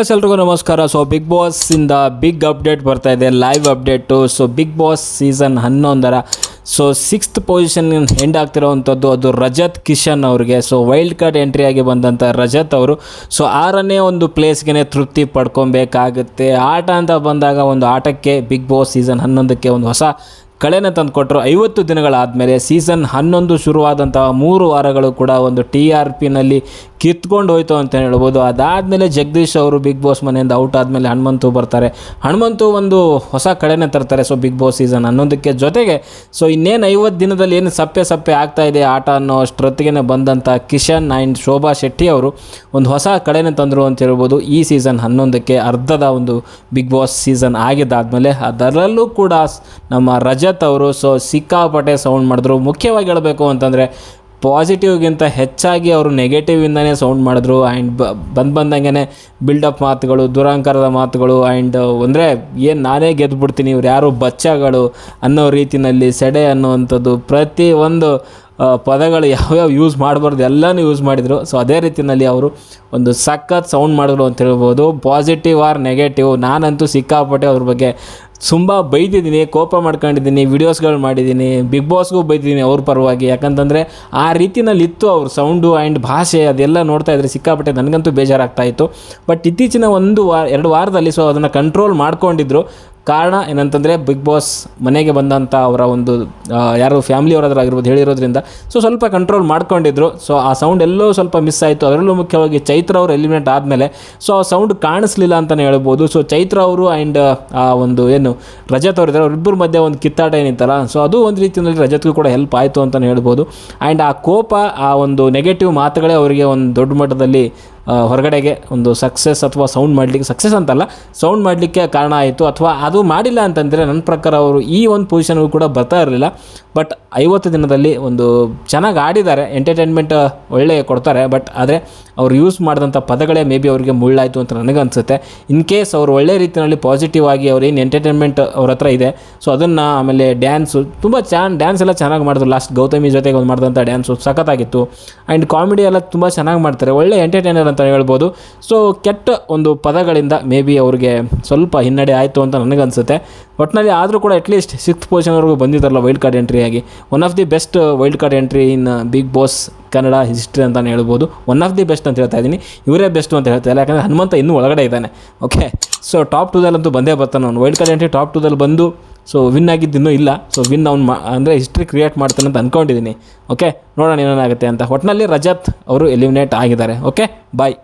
ಎಲ್ರಿಗೂ ನಮಸ್ಕಾರ. So big boss ಇಂದ ಬಿಗ್ ಅಪ್ಡೇಟ್ ಬರ್ತಾ ಇದೆ, live update. So big boss season 11 so 6th position end ಆಗ್ತಿರೋವಂಥದ್ದು ಅದು ರಜತ್ ಕಿಶನ್ ಅವ್ರಿಗೆ. ಸೊ ವೈಲ್ಡ್ ಕಾರ್ಡ್ ಎಂಟ್ರಿ ಆಗಿ ಬಂದಂಥ ರಜತ್ ಅವರು ಸೊ 6ನೇ ಒಂದು ಪ್ಲೇಸ್ಗೆ ತೃಪ್ತಿ ಪಡ್ಕೊಬೇಕಾಗುತ್ತೆ. ಆಟ ಅಂತ ಬಂದಾಗ ಒಂದು ಆಟಕ್ಕೆ ಬಿಗ್ ಬಾಸ್ ಸೀಸನ್ 11ಕ್ಕೆ ಒಂದು ಹೊಸ ಕಳೆನ ತಂದು ಕೊಟ್ಟರು. 50 ದಿನಗಳಾದಮೇಲೆ ಸೀಸನ್ 11 ಶುರುವಾದಂತಹ 3 ವಾರಗಳು ಕೂಡ ಒಂದು TRPನಲ್ಲಿ ಕಿತ್ಕೊಂಡು ಹೋಯ್ತು ಅಂತ ಹೇಳ್ಬೋದು. ಅದಾದಮೇಲೆ ಜಗದೀಶ್ ಅವರು ಬಿಗ್ ಬಾಸ್ ಮನೆಯಿಂದ ಔಟ್ ಆದಮೇಲೆ ಹನುಮಂತು ಬರ್ತಾರೆ. ಹನುಮಂತು ಒಂದು ಹೊಸ ಕಳೆನ ತರ್ತಾರೆ ಸೊ ಬಿಗ್ ಬಾಸ್ ಸೀಸನ್ 11ಕ್ಕೆ. ಜೊತೆಗೆ ಸೊ ಇನ್ನೇನು 50 ದಿನದಲ್ಲಿ ಏನು ಸಪ್ಪೆ ಆಗ್ತಾ ಇದೆ ಆಟ ಅನ್ನೋ ಅಷ್ಟೊತ್ತಿಗೆ ಬಂದಂಥ ಕಿಶನ್ ಆ್ಯಂಡ್ ಶೋಭಾ ಶೆಟ್ಟಿ ಅವರು ಒಂದು ಹೊಸ ಕಳೆನ ತಂದರು ಅಂತ ಹೇಳ್ಬೋದು. ಈ ಸೀಸನ್ 11ಕ್ಕೆ ಅರ್ಧದ ಒಂದು ಬಿಗ್ ಬಾಸ್ ಸೀಸನ್ ಆಗಿದ್ದಾದಮೇಲೆ ಅದರಲ್ಲೂ ಕೂಡ ನಮ್ಮ ರಜತ್ ಅವರು ಸೊ ಸಿಕ್ಕಾಪಟ್ಟೆ ಸೌಂಡ್ ಮಾಡಿದ್ರು. ಮುಖ್ಯವಾಗಿ ಹೇಳಬೇಕು ಅಂತಂದರೆ ಪಾಸಿಟಿವ್ಗಿಂತ ಹೆಚ್ಚಾಗಿ ಅವರು ನೆಗೆಟಿವಿಂದನೇ ಸೌಂಡ್ ಮಾಡಿದ್ರು. ಆ್ಯಂಡ್ ಬಂದಂಗೆ ಬಿಲ್ಡಪ್ ಮಾತುಗಳು, ದುರಂಕಾರದ ಮಾತುಗಳು, ಆ್ಯಂಡ್ ಅಂದರೆ ಏನು ನಾನೇ ಗೆದ್ದುಬಿಡ್ತೀನಿ, ಇವ್ರು ಯಾರು ಬಚ್ಚಗಳು ಅನ್ನೋ ರೀತಿಯಲ್ಲಿ ಸೆಡೆ ಅನ್ನುವಂಥದ್ದು ಪ್ರತಿ ಒಂದು ಪದಗಳು ಯಾವ್ಯಾವ ಯೂಸ್ ಮಾಡಬಾರ್ದು ಎಲ್ಲನೂ ಯೂಸ್ ಮಾಡಿದರು. ಸೊ ಅದೇ ರೀತಿಯಲ್ಲಿ ಅವರು ಒಂದು ಸಖತ್ ಸೌಂಡ್ ಮಾಡಿದ್ರು ಅಂತ ಹೇಳ್ಬೋದು. ಪಾಸಿಟಿವ್ ಆರ್ ನೆಗೆಟಿವ್, ನಾನಂತೂ ಸಿಕ್ಕಾಪಟ್ಟೆ ಅವ್ರ ಬಗ್ಗೆ ತುಂಬ ಬೈದಿದ್ದೀನಿ, ಕೋಪ ಮಾಡ್ಕೊಂಡಿದ್ದೀನಿ, ವಿಡಿಯೋಸ್ಗಳು ಮಾಡಿದ್ದೀನಿ, ಬಿಗ್ ಬಾಸ್ಗೂ ಬೈದಿದ್ದೀನಿ ಅವ್ರ ಪರವಾಗಿ. ಯಾಕಂತಂದರೆ ಆ ರೀತಿಯಲ್ಲಿ ಇತ್ತು ಅವ್ರ ಸೌಂಡು ಆ್ಯಂಡ್ ಭಾಷೆ, ಅದೆಲ್ಲ ನೋಡ್ತಾ ಇದ್ರೆ ಸಿಕ್ಕಾಪಟ್ಟೆ ನನಗಂತೂ ಬೇಜಾರಾಗ್ತಾಯಿತ್ತು. ಬಟ್ ಇತ್ತೀಚಿನ 1-2 ವಾರದಲ್ಲಿ ಸೊ ಅದನ್ನು ಕಂಟ್ರೋಲ್ ಮಾಡ್ಕೊಂಡಿದ್ರು. ಕಾರಣ ಏನಂತಂದರೆ ಬಿಗ್ ಬಾಸ್ ಮನೆಗೆ ಬಂದಂಥ ಅವರ ಒಂದು ಯಾರು ಫ್ಯಾಮಿಲಿಯವರಾಗಿರ್ಬೋದು ಹೇಳಿರೋದ್ರಿಂದ ಸೊ ಸ್ವಲ್ಪ ಕಂಟ್ರೋಲ್ ಮಾಡ್ಕೊಂಡಿದ್ರು. ಸೊ ಆ ಸೌಂಡ್ ಎಲ್ಲೋ ಸ್ವಲ್ಪ ಮಿಸ್ ಆಯಿತು. ಅದರಲ್ಲೂ ಮುಖ್ಯವಾಗಿ ಚೈತ್ರ ಅವರು ಎಲಿಮಿನೇಟ್ ಆದಮೇಲೆ ಸೊ ಆ ಸೌಂಡ್ ಕಾಣಿಸ್ಲಿಲ್ಲ ಅಂತಲೇ ಹೇಳ್ಬೋದು. ಸೊ ಚೈತ್ರ ಅವರು ಆ್ಯಂಡ್ ಆ ಒಂದು ಏನು ರಜತ್ ಅವರು ಇದ್ದಾರೆ ಅವರಿಬ್ಬರ ಮಧ್ಯೆ ಒಂದು ಕಿತ್ತಾಟ ಏನಿತ್ತಲ್ಲ, ಸೊ ಅದು ಒಂದು ರೀತಿಯಲ್ಲಿ ರಜತ್ಗೂ ಕೂಡ ಹೆಲ್ಪ್ ಆಯಿತು ಅಂತಲೇ ಹೇಳ್ಬೋದು. ಆ್ಯಂಡ್ ಆ ಕೋಪ, ಆ ಒಂದು ನೆಗೆಟಿವ್ ಮಾತುಗಳೇ ಅವರಿಗೆ ಒಂದು ದೊಡ್ಡ ಮಟ್ಟದಲ್ಲಿ ಹೊರಗಡೆಗೆ ಒಂದು ಸಕ್ಸಸ್ ಅಥವಾ ಸೌಂಡ್ ಮಾಡಲಿಕ್ಕೆ, ಸಕ್ಸಸ್ ಅಂತಲ್ಲ ಸೌಂಡ್ ಮಾಡಲಿಕ್ಕೆ ಕಾರಣ ಆಯಿತು. ಅಥವಾ ಅದು ಮಾಡಿಲ್ಲ ಅಂತಂದರೆ ನನ್ನ ಪ್ರಕಾರ ಅವರು ಈ ಒಂದು ಪೊಸಿಷನ್ಗೂ ಕೂಡ ಬರ್ತಾ ಇರಲಿಲ್ಲ. ಬಟ್ 50 ದಿನದಲ್ಲಿ ಒಂದು ಚೆನ್ನಾಗಿ ಆಡಿದ್ದಾರೆ, ಎಂಟರ್ಟೈನ್ಮೆಂಟ್ ಒಳ್ಳೆ ಕೊಡ್ತಾರೆ. ಬಟ್ ಆದರೆ ಅವ್ರು ಯೂಸ್ ಮಾಡಿದಂಥ ಪದಗಳೇ ಮೇ ಬಿ ಅವರಿಗೆ ಮುಳ್ಳಾಯಿತು ಅಂತ ನನಗನ್ಸುತ್ತೆ. ಇನ್ ಕೇಸ್ ಅವರು ಒಳ್ಳೆ ರೀತಿಯಲ್ಲಿ ಪಾಸಿಟಿವ್ ಆಗಿ ಅವ್ರೇನು ಎಂಟರ್ಟೈನ್ಮೆಂಟ್ ಅವ್ರ ಹತ್ರ ಇದೆ ಸೊ ಅದನ್ನು, ಆಮೇಲೆ ಡ್ಯಾನ್ಸು ತುಂಬ ಡ್ಯಾನ್ಸ್ ಎಲ್ಲ ಚೆನ್ನಾಗಿ ಮಾಡಿದ್ರು. ಲಾಸ್ಟ್ ಗೌತಮಿ ಜೊತೆಗೆ ಒಂದು ಮಾಡಿದಂಥ ಡ್ಯಾನ್ಸು ಸಖತ್ತಾಗಿತ್ತು. ಆ್ಯಂಡ್ ಕಾಮಿಡಿ ಎಲ್ಲ ತುಂಬ ಚೆನ್ನಾಗಿ ಮಾಡ್ತಾರೆ, ಒಳ್ಳೆ ಎಂಟರ್ಟೈನರ್ ಅಂತ ಹೇಳ್ಬೋದು. ಸೊ ಕೆಟ್ಟ ಒಂದು ಪದಗಳಿಂದ ಮೇ ಬಿ ಅವ್ರಿಗೆ ಸ್ವಲ್ಪ ಹಿನ್ನಡೆ ಆಯಿತು ಅಂತ ನನಗನ್ಸುತ್ತೆ. ಒಟ್ಟಿನಲ್ಲಿ ಆದರೂ ಕೂಡ ಅಟ್ಲೀಸ್ಟ್ 6th ಪೊಸಿಷನ್ವರೆಗೂ ಬಂದಿದ್ದಾರಲ್ಲ ವೈಲ್ಡ್ ಕಾರ್ಡ್ ಎಂಟ್ರಿಯಾಗಿ. One of the best wild card entry in big boss Kannada history ಅಂತಲೇ ಹೇಳ್ಬೋದು. ಒನ್ ಆಫ್ ದಿ ಬೆಸ್ಟ್ ಅಂತ ಹೇಳ್ತಾ ಇದ್ದೀನಿ, ಇವರೇ ಬೆಸ್ಟು ಅಂತ ಹೇಳ್ತಾ ಇಲ್ಲ. ಯಾಕಂದರೆ ಹನುಮಂತ ಇನ್ನೂ ಒಳಗಡೆ ಇದ್ದಾನೆ. ಓಕೆ, ಸೊ ಟಾಪ್ 2ದಲ್ಲಂತೂ ಬಂದೇ ಬರ್ತಾನೆ ಅವ್ನು. ವೈಲ್ಡ್ ಕಾರ್ಡ್ ಎಂಟ್ರಿ ಟಾಪ್ 2ದಲ್ಲಿ ಬಂದು ಸೊ ವಿನ್ ಆಗಿದ್ದು ಇಲ್ಲ. ಸೊ ವಿನ್ ಅವ್ನು ಅಂದರೆ ಹಿಸ್ಟ್ರಿ ಕ್ರಿಯೇಟ್ ಮಾಡ್ತಾನೆ ಅಂತ ಅಂದ್ಕೊಂಡಿದ್ದೀನಿ. ಓಕೆ, ನೋಡೋಣ ಏನೇನಾಗುತ್ತೆ ಅಂತ. ಒಟ್ಟಿನಲ್ಲಿ ರಜತ್ ಅವರು ಎಲಿಮಿನೇಟ್ ಆಗಿದ್ದಾರೆ. ಓಕೆ, ಬಾಯ್.